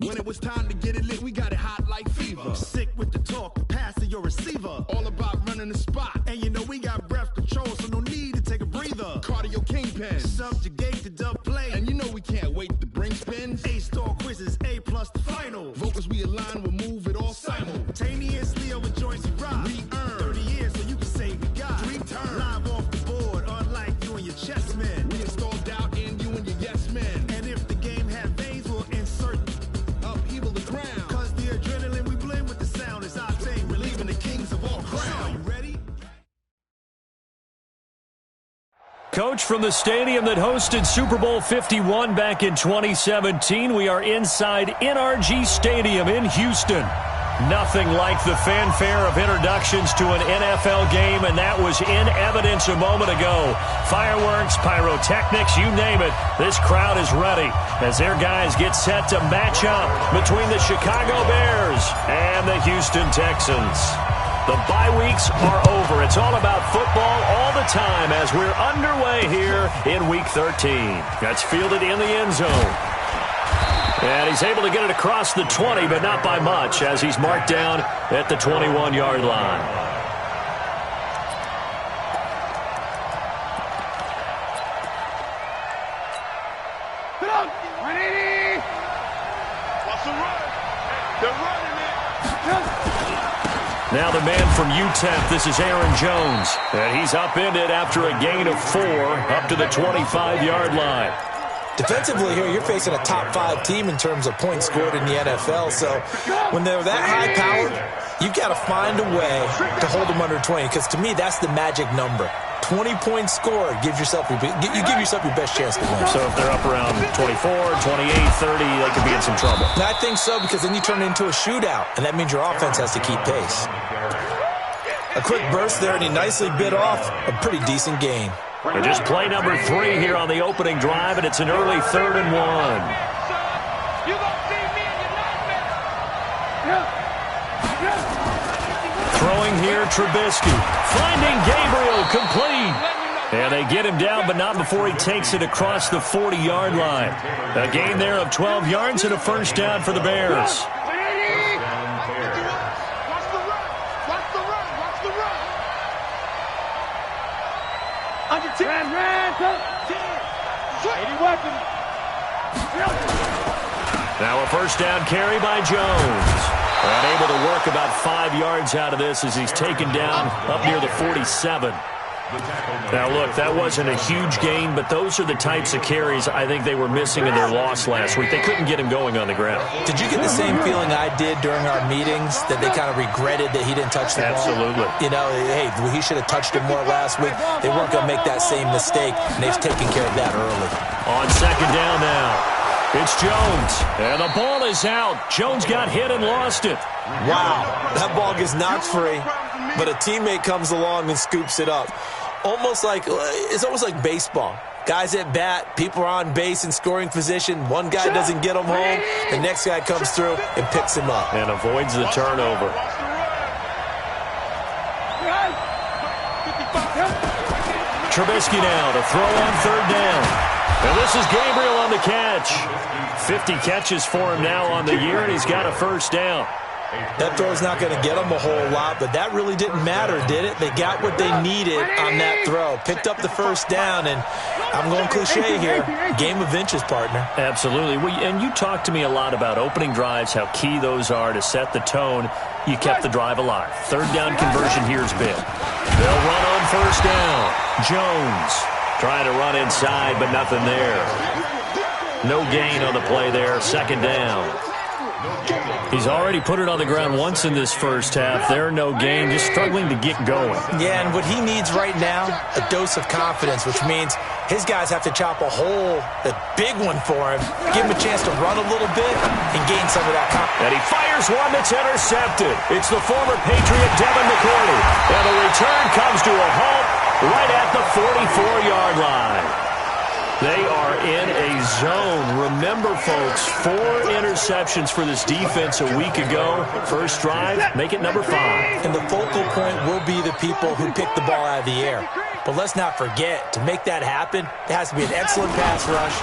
When it was time to get it lit, we got it hot like fever. Sick with the talk, passing your receiver. All about running the spot. And you know we got breath control, so no need to take a breather. Cardio kingpin. Subjugate the dub play. And you know we can't wait to bring spins. A-star quizzes, A+ the final. Vocals we align, we'll move it all simultaneously over joints we rock. We earn 30 years, so you can say we got 3 turns. Live off the board, unlike you and your chess men. We install doubt in you and your yes men. And if the game had veins, we'll insert upheaval the crown. Cause the adrenaline we blend with the sound is our thing, relieving the kings of all crowns. You ready? Coach, from the stadium that hosted Super Bowl 51 back in 2017, we are inside NRG Stadium in Houston. Nothing like the fanfare of introductions to an NFL game, and that was in evidence a moment ago. Fireworks, pyrotechnics, you name it. This crowd is ready as their guys get set to match up between the Chicago Bears and the Houston Texans. The bye weeks are over. It's all about football all the time as we're underway here in Week 13. That's fielded in the end zone. And he's able to get it across the 20, but not by much, as he's marked down at the 21-yard line. Now the man from UTEP, this is Aaron Jones. And he's upended after a gain of 4 up to the 25-yard line. Defensively here, you're facing a top 5 team in terms of points scored in the NFL. So when they're that high-powered, you've got to find a way to hold them under 20. Because to me, that's the magic number. 20 points scored, you give yourself your best chance to win. So if they're up around 24, 28, 30, they could be in some trouble. I think so, because then you turn it into a shootout, and that means your offense has to keep pace. A quick burst there, and he nicely bit off a pretty decent gain. And just play number 3 here on the opening drive, and it's an early 3rd and 1. Throwing here, Trubisky. Finding Gabriel, complete. And they get him down, but not before he takes it across the 40-yard line. A gain there of 12 yards and a first down for the Bears. Now a first down carry by Jones. And able to work about 5 yards out of this as he's taken down up near the 47. Now, look, that wasn't a huge gain, but those are the types of carries I think they were missing in their loss last week. They couldn't get him going on the ground. Did you get the same feeling I did during our meetings, that they kind of regretted that he didn't touch the ball? Absolutely. You know, hey, he should have touched it more last week. They weren't going to make that same mistake, and they've taken care of that early. On second down now, it's Jones, and the ball is out. Jones got hit and lost it. Wow, that ball gets knocked free, but a teammate comes along and scoops it up. It's almost like baseball. Guys at bat, people are on base in scoring position. One guy doesn't get him home. The next guy comes through and picks him up. And avoids the turnover. Trubisky now to throw on third down. And this is Gabriel on the catch. 50 catches for him now on the year, and he's got a first down. That throw's not going to get them a whole lot, but that really didn't matter, did it? They got what they needed on that throw. Picked up the first down, and I'm going cliche here. Game of inches, partner. Absolutely. And you talked to me a lot about opening drives, how key those are to set the tone. You kept the drive alive. Third down conversion here is big. They'll run on first down. Jones trying to run inside, but nothing there. No gain on the play there. Second down. He's already put it on the ground once in this first half. There, no gain, just struggling to get going. Yeah, and what he needs right now, a dose of confidence, which means his guys have to chop a hole, a big one for him, give him a chance to run a little bit and gain some of that confidence. And he fires one that's intercepted. It's the former Patriot Devin McCourty. And the return comes to a halt right at the 44-yard line. They are in a zone. Remember, folks, 4 interceptions for this defense a week ago. First drive, make it number 5. And the focal point will be the people who pick the ball out of the air. But let's not forget, to make that happen, it has to be an excellent pass rush,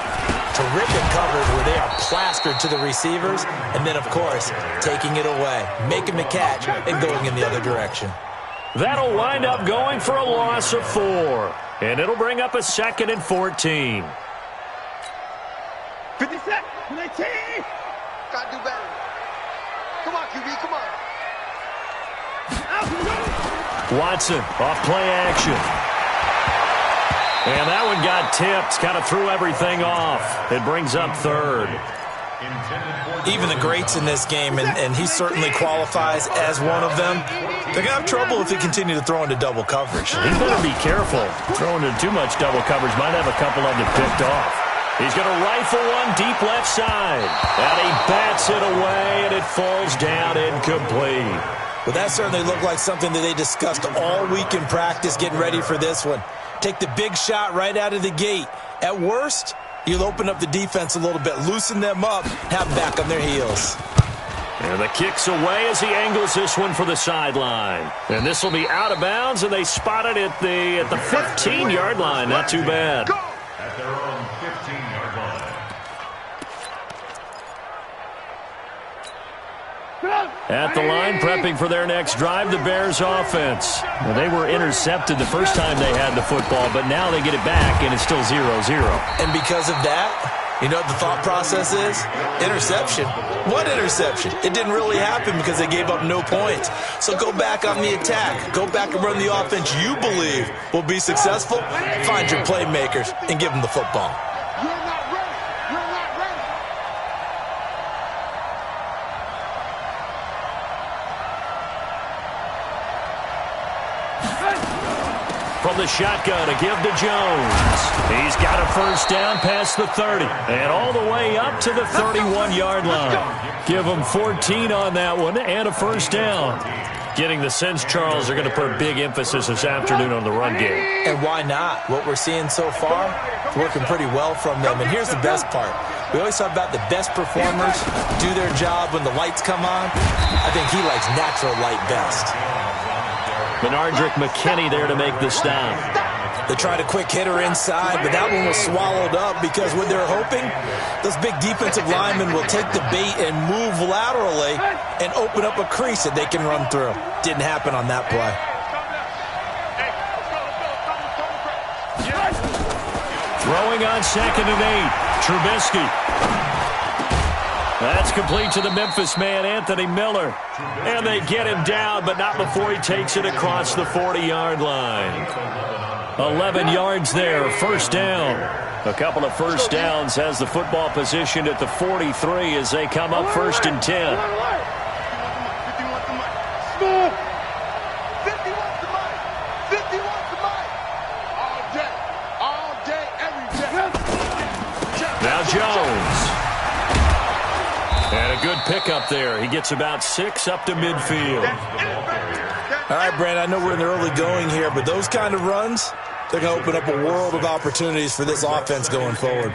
terrific coverage where they are plastered to the receivers, and then, of course, taking it away, making the catch, and going in the other direction. That'll wind up going for a loss of 4, and it'll bring up a 2nd and 14. 50 seconds. 19. Gotta do better. Come on, QB, come on. Watson off play action. And that one got tipped, kind of threw everything off. It brings up 3rd. Even the greats in this game, and he certainly qualifies as one of them, they're going to have trouble if they continue to throw into double coverage. He better be careful. Throwing into too much double coverage might have a couple of them picked off. He's going to rifle one deep left side. And he bats it away, and it falls down incomplete. Well, that certainly looked like something that they discussed all week in practice getting ready for this one. Take the big shot right out of the gate. At worst, you'll open up the defense a little bit, loosen them up, have them back on their heels. And the kick's away as he angles this one for the sideline. And this will be out of bounds, and they spot it at the 15-yard line. Not too bad. At their own 15-yard line. At the line, prepping for their next drive, the Bears offense. Well, they were intercepted the first time they had the football, but now they get it back, and it's still 0-0. And because of that, you know what the thought process is? Interception. What interception? It didn't really happen because they gave up no points. So go back on the attack. Go back and run the offense you believe will be successful. Find your playmakers and give them the football. From the shotgun, a give to Jones. He's got a first down past the 30 and all the way up to the 31-yard line. Give them 14 on that one and a first down. Getting the sense, Charles, are going to put a big emphasis this afternoon on the run game. And why not? What we're seeing so far, it's working pretty well from them. And here's the best part. We always talk about the best performers do their job when the lights come on. I think he likes natural light best. Benardrick McKinney there to make the stop. They tried a quick hitter inside, but that one was swallowed up because what they're hoping, those big defensive linemen will take the bait and move laterally and open up a crease that they can run through. Didn't happen on that play. Throwing on 2nd and 8, Trubisky. That's complete to the Memphis man, Anthony Miller. And they get him down, but not before he takes it across the 40-yard line. 11 yards there, first down. A couple of first downs has the football positioned at the 43 as they come up 1st and 10. Now Jones. And a good pickup there. He gets about 6 up to midfield. All right, Brand, I know we're in the early going here, but those kind of runs, they're going to open up a world of opportunities for this offense going forward.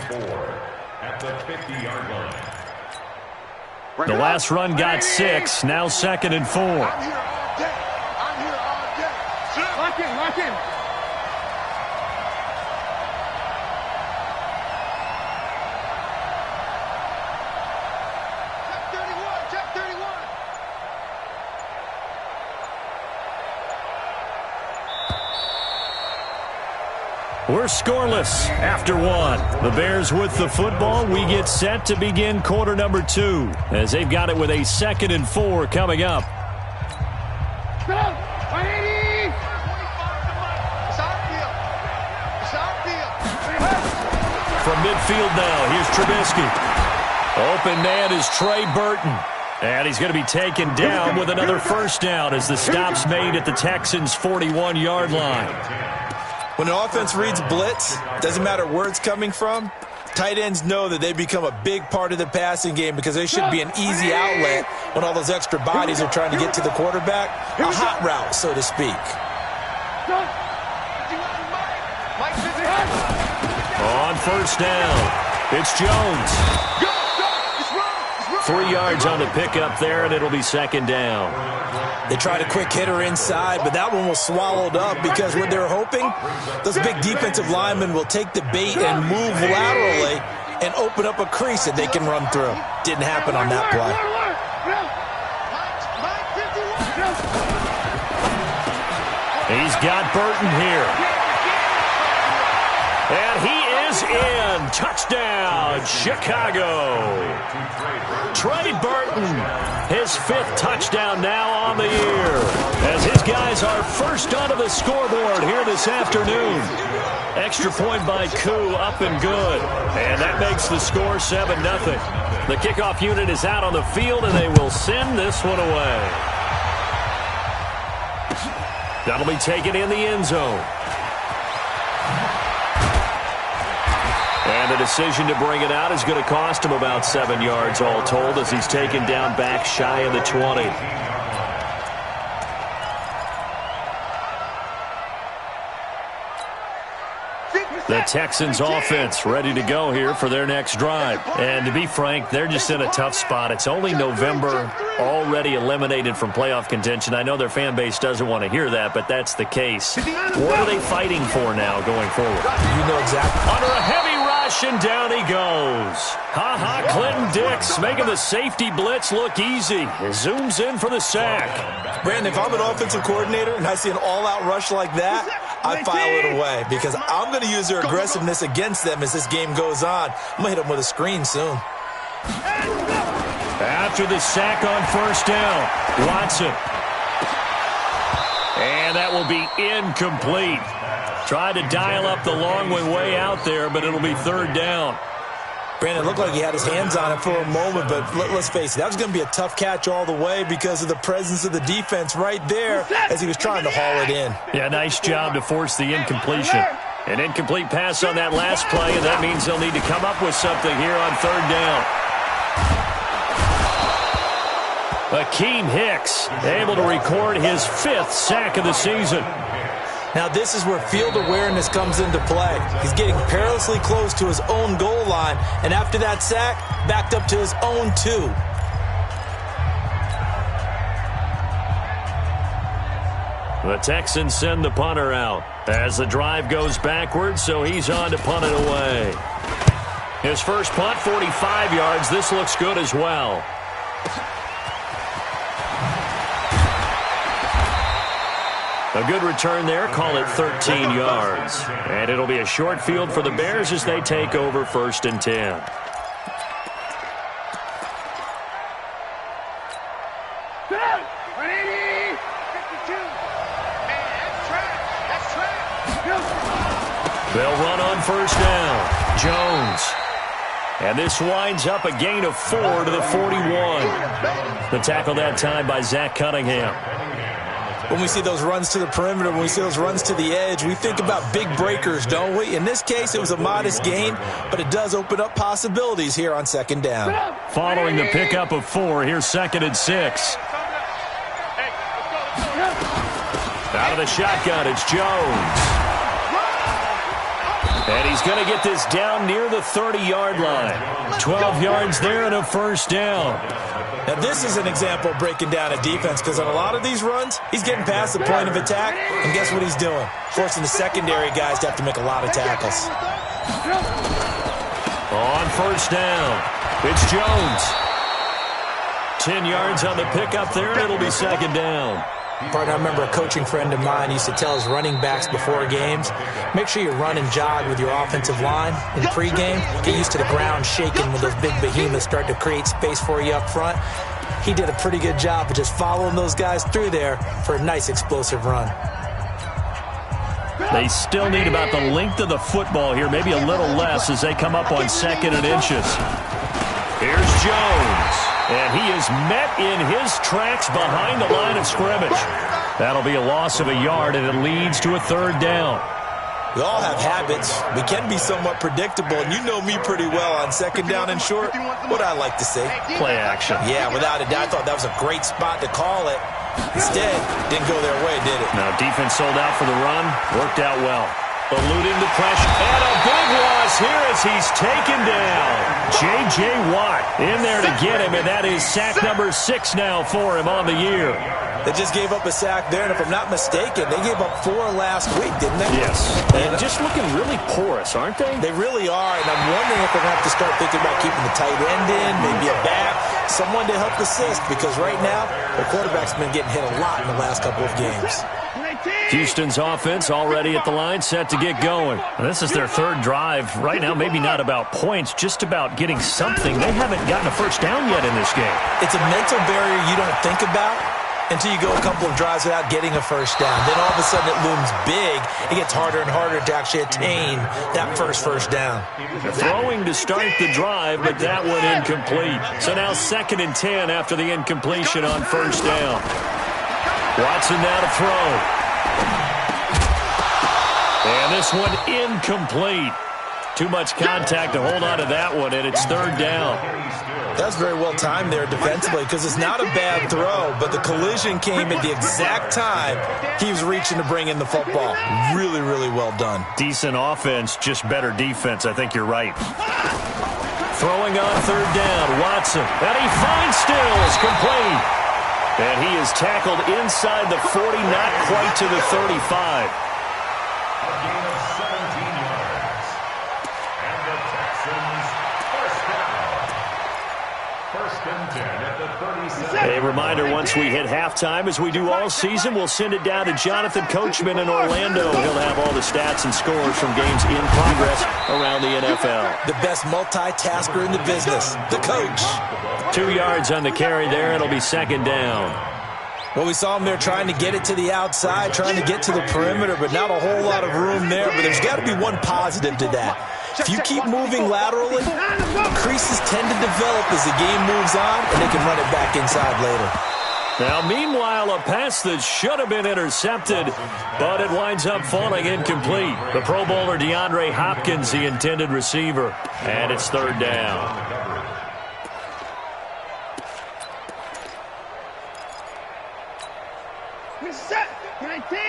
At the 50-yard line. The last run got 6. Now 2nd and 4. I'm here all day. I'm here all day. Lock in, lock in. We're scoreless after 1. The Bears with the football. We get set to begin quarter number 2 as they've got it with a 2nd and 4 coming up. From midfield now, here's Trubisky. Open man is Trey Burton. And he's going to be taken down with another first down as the stop's made at the Texans' 41-yard line. When an offense reads blitz, doesn't matter where it's coming from, tight ends know that they become a big part of the passing game because they should be an easy outlet when all those extra bodies are trying to get to the quarterback. A hot route, so to speak. On first down, it's Jones. 3 yards on the pickup there, and it'll be 2nd down. They tried a quick hitter inside, but that one was swallowed up because what they're hoping, those big defensive linemen will take the bait and move laterally and open up a crease that they can run through. Didn't happen on that play. He's got Burton here. And he is in. Touchdown, Chicago. Trey Burton, his 5th touchdown now on the year, as his guys are first onto the scoreboard here this afternoon. Extra point by Koo, up and good. And that makes the score 7-0. The kickoff unit is out on the field, and they will send this one away. That'll be taken in the end zone. And the decision to bring it out is going to cost him about 7 yards all told, as he's taken down back shy of the 20. The Texans offense ready to go here for their next drive. And to be frank, they're just in a tough spot. It's only November, already eliminated from playoff contention. I know their fan base doesn't want to hear that, but that's the case. What are they fighting for now going forward? You know exactly. Under a heavy rush, and down he goes. Clinton Dix making the safety blitz look easy. He zooms in for the sack. Brandon, if I'm an offensive coordinator and I see an all-out rush like that, I file it away because I'm going to use their aggressiveness against them as this game goes on. I'm going to hit them with a screen soon. After the sack on first down, Watson. And that will be incomplete. Tried to dial up the long way out there, but it'll be 3rd down. Brandon, looked like he had his hands on it for a moment, but let's face it, that was going to be a tough catch all the way because of the presence of the defense right there as he was trying to haul it in. Yeah, nice job to force the incompletion. An incomplete pass on that last play, and that means they'll need to come up with something here on 3rd down. Akeem Hicks able to record his 5th sack of the season. Now this is where field awareness comes into play. He's getting perilously close to his own goal line, and after that sack, backed up to his own 2. The Texans send the punter out as the drive goes backwards, so he's on to punt it away. His first punt, 45 yards. This looks good as well. A good return there, call it 13 yards. And it'll be a short field for the Bears as they take over 1st and 10. They'll run on first down. Jones. And this winds up a gain of 4 to the 41. The tackle that time by Zach Cunningham. When we see those runs to the perimeter, when we see those runs to the edge, we think about big breakers, don't we? In this case, it was a modest gain, but it does open up possibilities here on 2nd down. Following the pickup of 4, here's 2nd and 6. Out of the shotgun, it's Jones. And he's going to get this down near the 30-yard line. 12 yards there and a first down. Now, this is an example of breaking down a defense because on a lot of these runs, he's getting past the point of attack, and guess what he's doing? Forcing the secondary guys to have to make a lot of tackles. On first down, it's Jones. 10 yards on the pickup there, and it'll be 2nd down. Partner, I remember a coaching friend of mine used to tell his running backs before games, make sure you run and jog with your offensive line in pregame. Get used to the ground shaking when those big behemoths start to create space for you up front. He did a pretty good job of just following those guys through there for a nice explosive run. They still need about the length of the football here, maybe a little less as they come up on 2nd and inches. Here's Jones. And he is met in his tracks behind the line of scrimmage. That'll be a loss of a yard, and it leads to a 3rd down. We all have habits. We can be somewhat predictable, and you know me pretty well on 2nd down and short. What I like to say? Play action. Yeah, without a doubt. I thought that was a great spot to call it. Instead, didn't go their way, did it? Now, defense sold out for the run. Worked out well. Eluding the pressure. And a big loss here as he's taken down. J.J. Watt in there to get him, and that is sack number 6 now for him on the year. They just gave up a sack there, and if I'm not mistaken, they gave up 4 last week, didn't they? Yes. And just looking really porous, aren't they? They really are, and I'm wondering if they're going to have to start thinking about keeping the tight end in, maybe a back, someone to help assist, because right now, the quarterback's been getting hit a lot in the last couple of games. Houston's offense already at the line, set to get going. This is their 3rd drive. Right now, maybe not about points, just about getting something. They haven't gotten a first down yet in this game. It's a mental barrier you don't think about until you go a couple of drives without getting a first down. Then all of a sudden it looms big. It gets harder and harder to actually attain that first down. Throwing to start the drive, but that one incomplete. So now 2nd and 10 after the incompletion on first down. Watson now to throw. And this one incomplete. Too much contact to hold on to that one, and it's 3rd down. That's very well timed there defensively because it's not a bad throw, but the collision came at the exact time he was reaching to bring in the football. Really, really well done. Decent offense, just better defense. I think you're right. Throwing on 3rd down, Watson. And he finds Stills, complete. And he is tackled inside the 40, not quite to the 35. A reminder, once we hit halftime, as we do all season, we'll send it down to Jonathan Coachman in Orlando. He'll have all the stats and scores from games in progress around the NFL. The best multitasker in the business, the coach. 2 yards on the carry there. It'll be 2nd down. Well, we saw him there trying to get it to the outside, trying to get to the perimeter, but not a whole lot of room there. But there's got to be one positive to that. If you keep moving laterally, creases tend to develop as the game moves on, and they can run it back inside later. Now, meanwhile, a pass that should have been intercepted, but it winds up falling incomplete. The Pro Bowler DeAndre Hopkins, the intended receiver, and it's 3rd down. Set 19.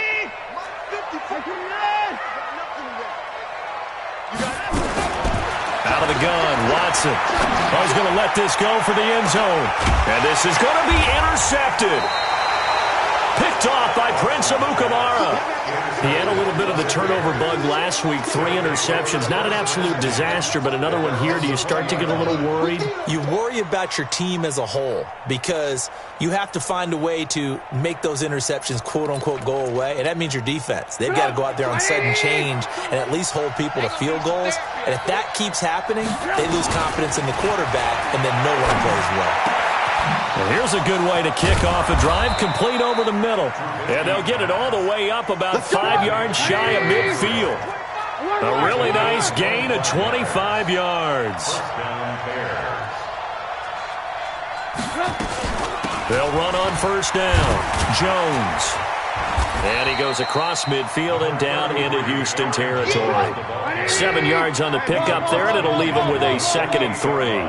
Out of the gun, Watson. Oh, he's going to let this go for the end zone. And this is going to be intercepted. Picked off by Prince Amukamara. He had a little bit of the turnover bug last week, 3 interceptions. Not an absolute disaster, but another one here. Do you start to get a little worried? You worry about your team as a whole because you have to find a way to make those interceptions, quote-unquote, go away, and that means your defense. They've got to go out there on sudden change and at least hold people to field goals, and if that keeps happening, they lose confidence in the quarterback, and then no one plays well. Well, here's a good way to kick off a drive, complete over the middle. And they'll get it all the way up about 5 yards shy of midfield. A really nice gain of 25 yards. They'll run on first down. Jones. And he goes across midfield and down into Houston territory. 7 yards on the pickup there, and it'll leave him with a 2nd and 3.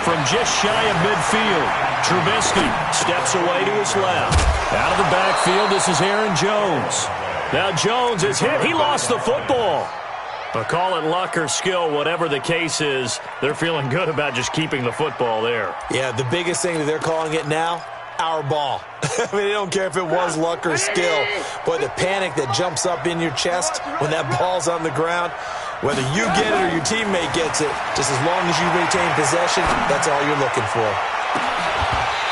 From just shy of midfield, Trubisky steps away to his left. Out of the backfield, this is Aaron Jones. Now Jones is hit. He lost the football. But call it luck or skill, whatever the case is, they're feeling good about just keeping the football there. Yeah, the biggest thing that they're calling it now, our ball. I mean, they don't care if it was luck or skill. Boy, the panic that jumps up in your chest when that ball's on the ground, whether you get it or your teammate gets it, just as long as you retain possession, that's all you're looking for.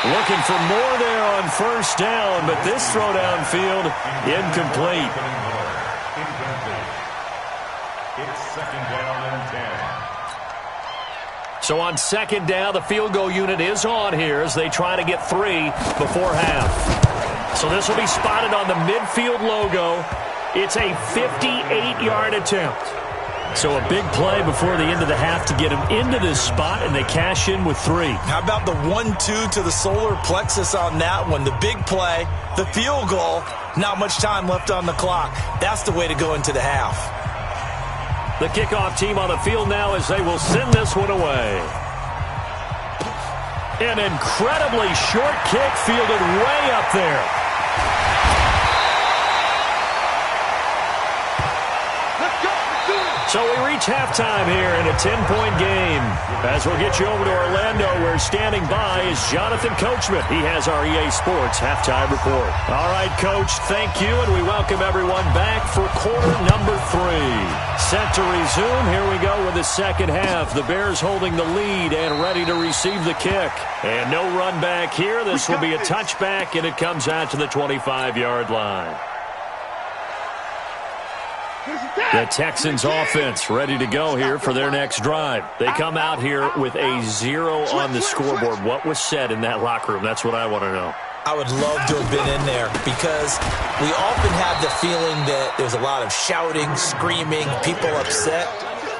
Looking for more there on first down, but this throw downfield, incomplete. It's 2nd down and 10. So on 2nd down, the field goal unit is on here as they try to get 3 before half. So this will be spotted on the midfield logo. It's a 58-yard attempt. So a big play before the end of the half to get him into this spot, and they cash in with 3. How about the 1-2 to the solar plexus on that one? The big play, the field goal, not much time left on the clock. That's the way to go into the half. The kickoff team on the field now as they will send this one away. An incredibly short kick fielded way up there. So we reach halftime here in a 10-point game. As we'll get you over to Orlando, where standing by is Jonathan Coachman. He has our EA Sports halftime report. All right, Coach, thank you, and we welcome everyone back for quarter number 3. Set to resume. Here we go with the second half. The Bears holding the lead and ready to receive the kick. And no run back here. This will be a touchback, and it comes out to the 25-yard line. The Texans offense ready to go here for their next drive. They come out here with a 0 on the scoreboard. What was said in that locker room? That's what I want to know. I would love to have been in there because we often have the feeling that there's a lot of shouting, screaming, people upset.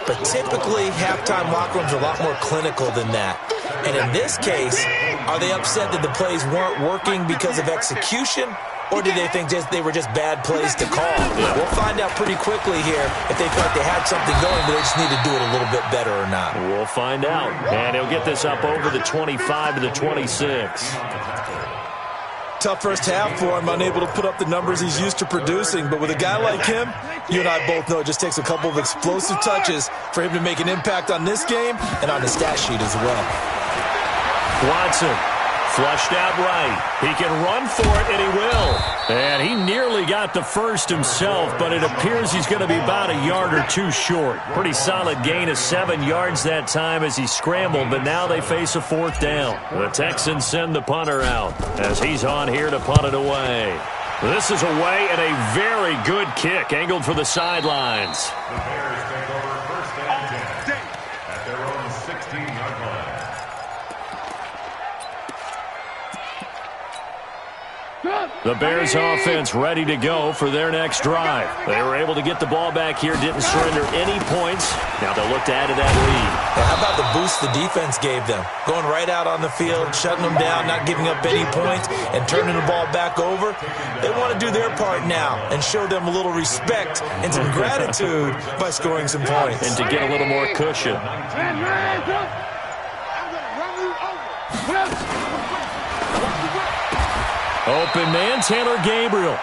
But typically, halftime locker rooms are a lot more clinical than that. And in this case, are they upset that the plays weren't working because of execution? Or did they think they were just bad plays to call? Yeah. We'll find out pretty quickly here if they felt they had something going, but they just need to do it a little bit better or not. We'll find out. And he'll get this up over the 25 to the 26. Tough first half for him, unable to put up the numbers he's used to producing. But with a guy like him, you and I both know it just takes a couple of explosive touches for him to make an impact on this game and on the stat sheet as well. Watson. Flushed out right. He can run for it, and he will. And he nearly got the first himself, but it appears he's going to be about a yard or two short. Pretty solid gain of 7 yards that time as he scrambled, but now they face a 4th down. The Texans send the punter out as he's on here to punt it away. This is away and a very good kick, angled for the sidelines. The Bears take over 1st and 10 at their own 16-yard line. The Bears offense ready to go for their next drive. They were able to get the ball back here, didn't surrender any points. Now they'll look to add to that lead. How about the boost the defense gave them? Going right out on the field, shutting them down, not giving up any points, and turning the ball back over. They want to do their part now and show them a little respect and some gratitude by scoring some points. And to get a little more cushion. Open man, Taylor Gabriel.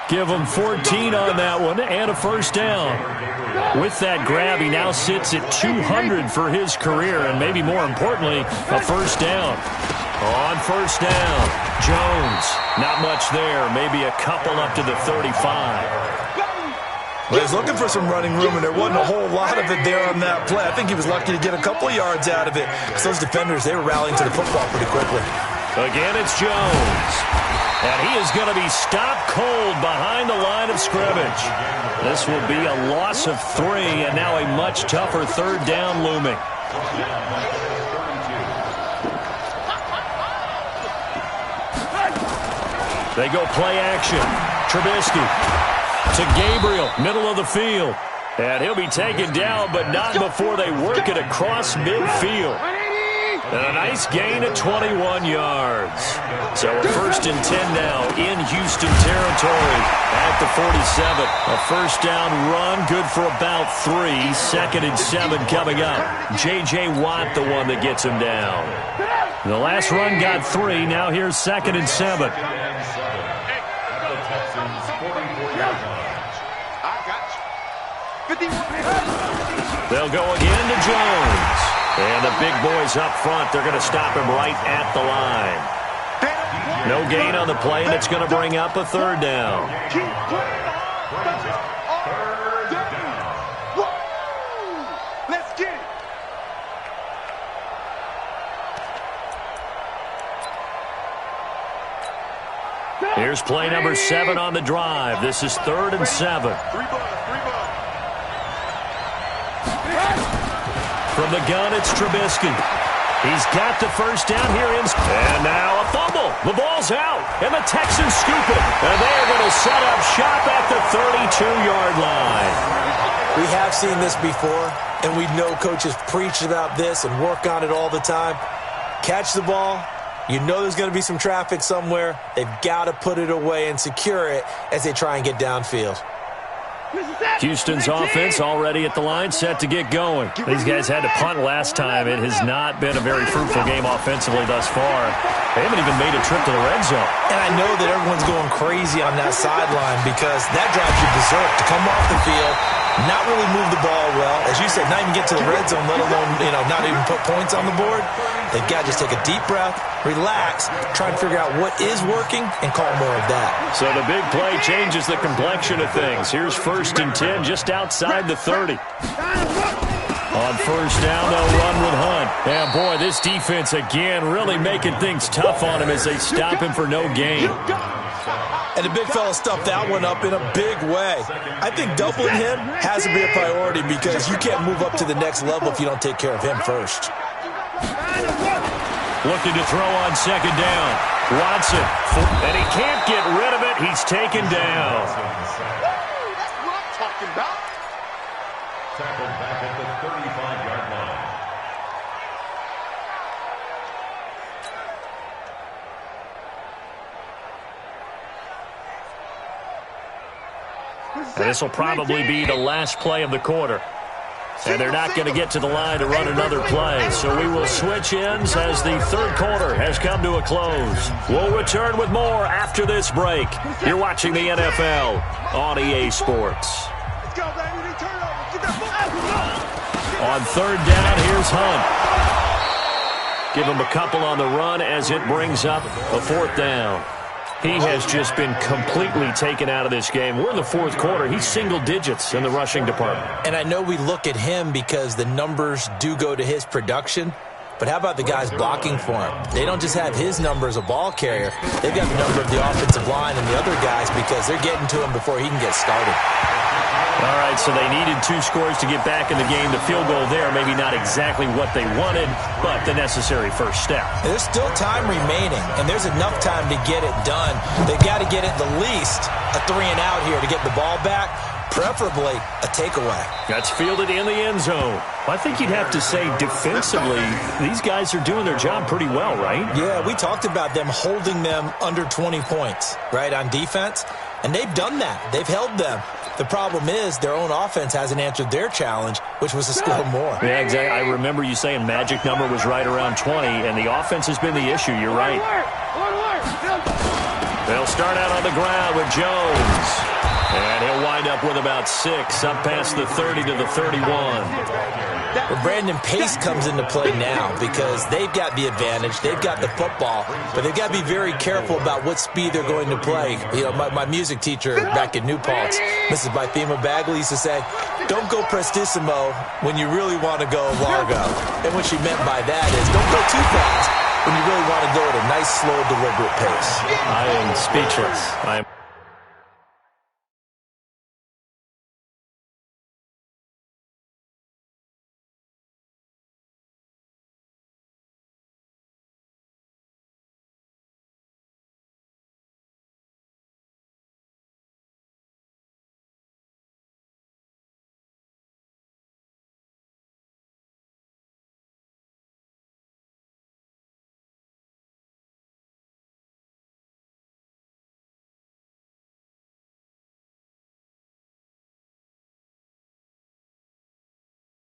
Give him 14 on that one and a first down. With that grab, he now sits at 200 for his career, and maybe more importantly, a first down. On first down, Jones. Not much there, maybe a couple up to the 35. Well, he was looking for some running room, and there wasn't a whole lot of it there on that play. I think he was lucky to get a couple yards out of it. So those defenders, they were rallying to the football pretty quickly. Again, it's Jones. And he is going to be stopped cold behind the line of scrimmage. This will be a loss of 3, and now a much tougher 3rd down looming. They go play action. Trubisky to Gabriel, middle of the field. And he'll be taken down, but not before they work it across midfield. And a nice gain of 21 yards. So a 1st and 10 now in Houston territory at the 47. A first down run, good for about 3. 2nd and 7 coming up. J.J. Watt, the one that gets him down. The last run got 3. Now here's 2nd and 7. They'll go again to Jones. And the big boys up front, they're going to stop him right at the line. No gain on the play, and it's going to bring up a 3rd down. Let's get it. Here's play number 7 on the drive. This is 3rd and 7. From the gun, it's Trubisky. He's got the first down here. And now a fumble. The ball's out. And the Texans scoop it. And they are going to set up shop at the 32-yard line. We have seen this before, and we know coaches preach about this and work on it all the time. Catch the ball. You know there's going to be some traffic somewhere. They've got to put it away and secure it as they try and get downfield. Houston's offense already at the line, set to get going. These guys had to punt last time. It has not been a very fruitful game offensively thus far. They haven't even made a trip to the red zone. And I know that everyone's going crazy on that sideline because that drives you berserk to come off the field not really move the ball well. As you said, not even get to the red zone, let alone, not even put points on the board. They've got to just take a deep breath, relax, try and figure out what is working, and call more of that. So the big play changes the complexion of things. Here's 1st and 10 just outside the 30. On 1st down, they'll run with Hunt. And, boy, this defense, again, really making things tough on him as they stop him for no gain. And the big fella stuffed that one up in a big way. I think doubling him has to be a priority because you can't move up to the next level if you don't take care of him first. Looking to throw on 2nd down. Watson, and he can't get rid of it. He's taken down. That's what I'm talking about. Tackled back at the 35-yard line. And this will probably be the last play of the quarter. And they're not going to get to the line to run another play. So we will switch ends as the 3rd quarter has come to a close. We'll return with more after this break. You're watching the NFL on EA Sports. Let's go, baby. Turn over. Get that ball. On 3rd down, here's Hunt. Give him a couple on the run as it brings up a 4th down. He has just been completely taken out of this game. We're in the 4th quarter. He's single digits in the rushing department. And I know we look at him because the numbers do go to his production, but how about the guys blocking for him? They don't just have his number as a ball carrier. They've got the number of the offensive line and the other guys because they're getting to him before he can get started. All right, so they needed 2 scores to get back in the game. The field goal there, maybe not exactly what they wanted, but the necessary first step. There's still time remaining, and there's enough time to get it done. They've got to get at the least a 3-and-out here to get the ball back, preferably a takeaway. That's fielded in the end zone. I think you'd have to say defensively, these guys are doing their job pretty well, right? Yeah, we talked about them holding them under 20 points, right, on defense, and they've done that. They've held them. The problem is their own offense hasn't answered their challenge, which was to score more. Yeah, exactly. I remember you saying magic number was right around 20, and the offense has been the issue. You're right. They'll start out on the ground with Jones. And he'll wind up with about 6, up past the 30 to the 31. Well, Brandon, pace comes into play now because they've got the advantage. They've got the football, but they've got to be very careful about what speed they're going to play. My music teacher back in New Paltz, Mrs. Bythema Bagley, used to say, don't go prestissimo when you really want to go largo. And what she meant by that is don't go too fast when you really want to go at a nice, slow, deliberate pace. I am speechless.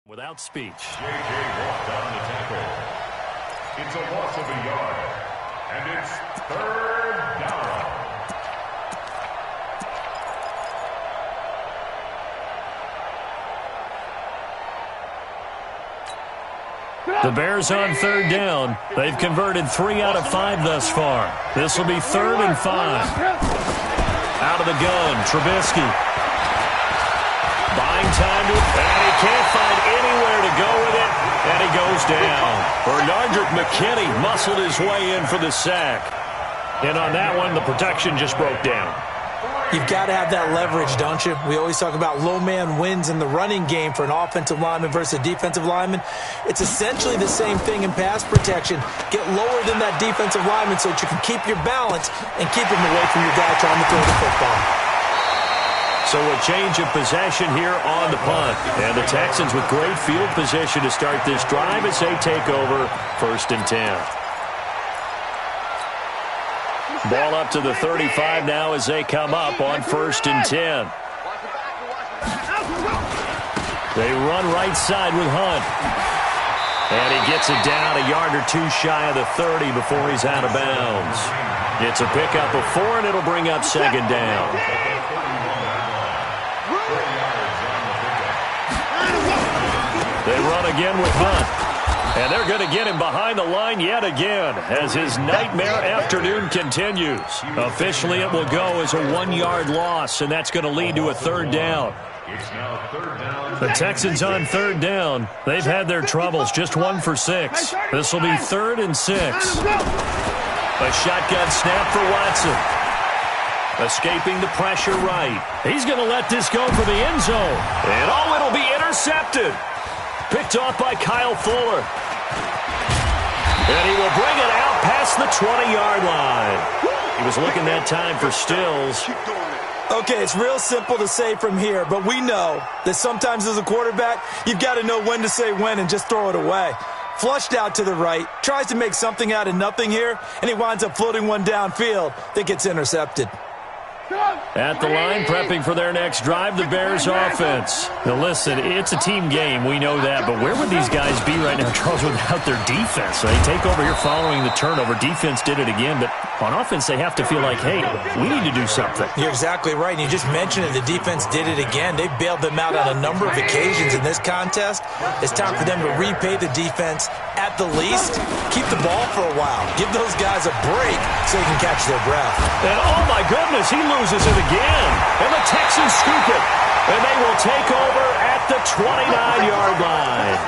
Without speech. J.J. walked down the tackle. It's a loss of a yard. And it's 3rd down. The Bears on 3rd down. They've converted 3 out of 5 thus far. This will be 3rd and 5. Out of the gun, Trubisky. Buying time to, and he can't find anywhere to go with it, and he goes down. Bernardrick McKinney muscled his way in for the sack. And on that one, the protection just broke down. You've got to have that leverage, don't you? We always talk about low man wins in the running game for an offensive lineman versus a defensive lineman. It's essentially the same thing in pass protection. Get lower than that defensive lineman so that you can keep your balance and keep him away from your guy trying to throw the football. So a change of possession here on the punt. And the Texans with great field position to start this drive as they take over 1st and 10. Ball up to the 35 now as they come up on 1st and 10. They run right side with Hunt. And he gets it down a yard or 2 shy of the 30 before he's out of bounds. It's a pickup of 4, and it'll bring up 2nd down. They run again with Hunt. And they're going to get him behind the line yet again as his nightmare afternoon continues. Officially, it will go as a 1-yard loss, and that's going to lead to a third down. It's now third down. The Texans on third down. They've had their troubles, just 1 for 6. This will be 3rd and 6. A shotgun snap for Watson. Escaping the pressure right. He's going to let this go for the end zone. And it'll be intercepted. Picked off by Kyle Fuller. And he will bring it out past the 20-yard line. He was looking that time for Stills. Okay, it's real simple to say from here, but we know that sometimes as a quarterback, you've got to know when to say when and just throw it away. Flushed out to the right, tries to make something out of nothing here, and he winds up floating one downfield that gets intercepted. At the line, prepping for their next drive, the Bears offense. Now listen, it's a team game, we know that, but where would these guys be right now, Charles, without their defense? They take over here following the turnover. Defense did it again, but on offense they have to feel like, hey, we need to do something. You're exactly right, and you just mentioned it. The defense did it again. They've bailed them out on a number of occasions in this contest. It's time for them to repay the defense at the least. Keep the ball for a while. Give those guys a break so they can catch their breath. And oh my goodness, he loses it again. And the Texans scoop it. And they will take over at the 29-yard line.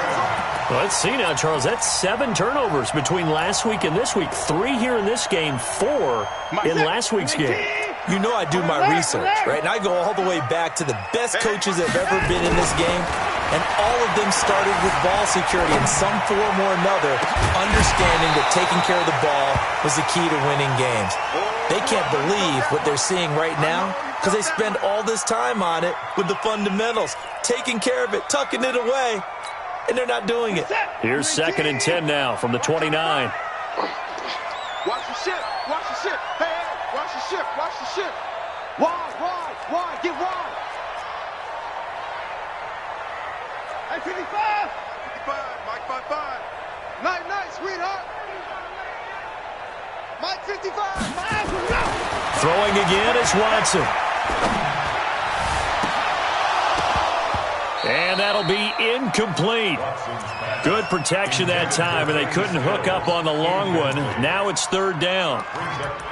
Well, let's see now, Charles. That's 7 turnovers between last week and this week. 3 here in this game, 4 in last week's game. You know I do my research, right? And I go all the way back to the best coaches that have ever been in this game. And all of them started with ball security in some form or another, understanding that taking care of the ball was the key to winning games. They can't believe what they're seeing right now because they spend all this time on it with the fundamentals, taking care of it, tucking it away, and they're not doing it. Here's 2nd and 10 now from the 29. Watch the ship. Watch the ship. Hey, watch the ship. Watch the ship. Wide. Get wide. Hey, 55. 55. Mike 55. Night, sweetheart. Mike 55. Throwing again is Watson. And that'll be incomplete. Good protection that time, and they couldn't hook up on the long one. Now it's 3rd down.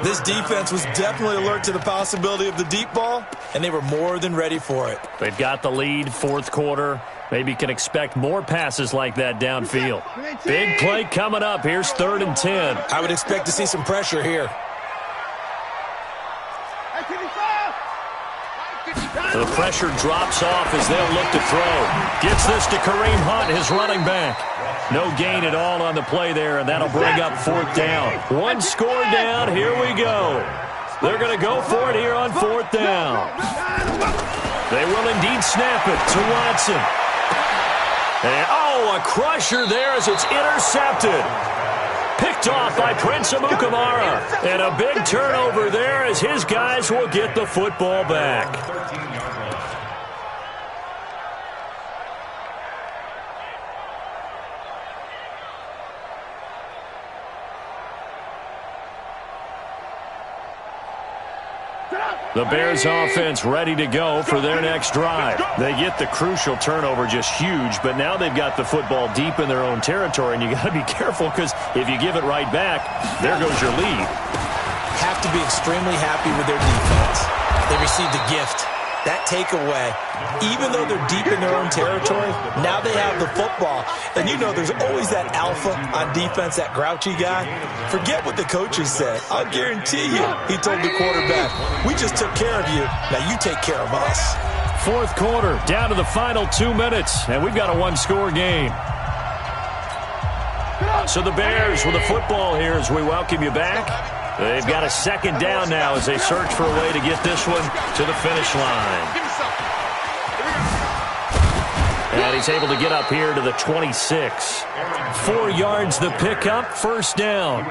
This defense was definitely alert to the possibility of the deep ball, and they were more than ready for it. They've got the lead, 4th quarter. Maybe can expect more passes like that downfield. Big play coming up. Here's 3rd and 10. I would expect to see some pressure here. The pressure drops off as they'll look to throw. Gets this to Kareem Hunt, his running back. No gain at all on the play there, and that'll bring up 4th down. 1 score down. Here we go. They're going to go for it here on 4th down. They will indeed snap it to Watson. And, a crusher there as it's intercepted. Picked off by Prince Amukamara. And a big turnover there as his guys will get the football back. The Bears offense ready to go for their next drive. They get the crucial turnover, just huge, but now they've got the football deep in their own territory, and you got to be careful because if you give it right back, there goes your lead. Have to be extremely happy with their defense. They received a gift. That takeaway, even though they're deep in their own territory, now they have the football. And you know there's always that alpha on defense, that grouchy guy. Forget what the coaches said. I'll guarantee you, he told the quarterback, we just took care of you. Now you take care of us. 4th quarter, down to the final 2 minutes, and we've got a 1-score game. So the Bears with the football here as we welcome you back. They've got a 2nd down now as they search for a way to get this one to the finish line. And he's able to get up here to the 26. 4 yards the pickup, 1st down.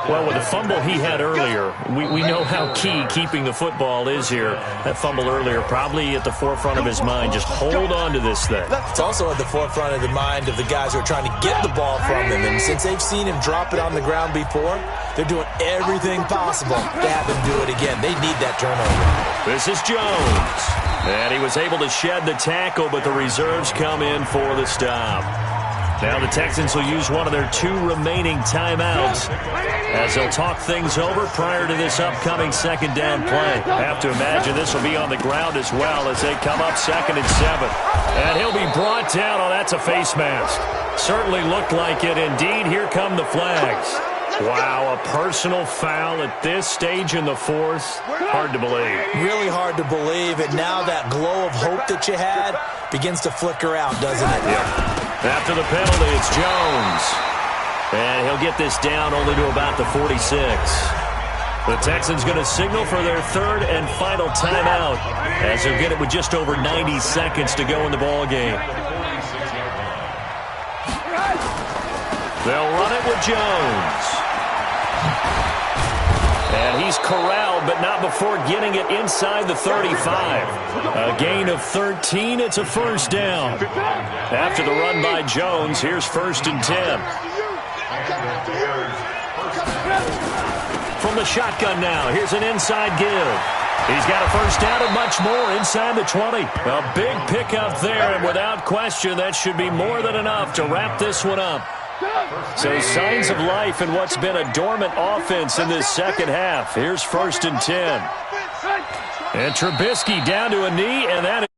Well, with the fumble he had earlier, we know how key keeping the football is here. That fumble earlier probably at the forefront of his mind. Just hold on to this thing. It's also at the forefront of the mind of the guys who are trying to get the ball from him. And since they've seen him drop it on the ground before, they're doing everything possible to have him do it again. They need that turnover. This is Jones. And he was able to shed the tackle, but the reserves come in for the stop. Now the Texans will use one of their 2 remaining timeouts as they'll talk things over prior to this upcoming second down play. Have to imagine this will be on the ground as well as they come up 2nd and 7. And he'll be brought down. Oh, that's a face mask. Certainly looked like it. Indeed, here come the flags. Wow, a personal foul at this stage in the 4th. Hard to believe. Really hard to believe. And now that glow of hope that you had begins to flicker out, doesn't it? Yep. After the penalty, it's Jones. And he'll get this down only to about the 46. The Texans going to signal for their 3rd and final timeout as they'll get it with just over 90 seconds to go in the ball game. They'll run it with Jones. And he's corralled, but not before getting it inside the 35. A gain of 13. It's a first down. After the run by Jones, here's 1st and 10. From the shotgun now, here's an inside give. He's got a first down and much more inside the 20. A big pickup there, and without question, that should be more than enough to wrap this one up. So signs of life in what's been a dormant offense in this second half. Here's 1st and 10. And Trubisky down to a knee, and that is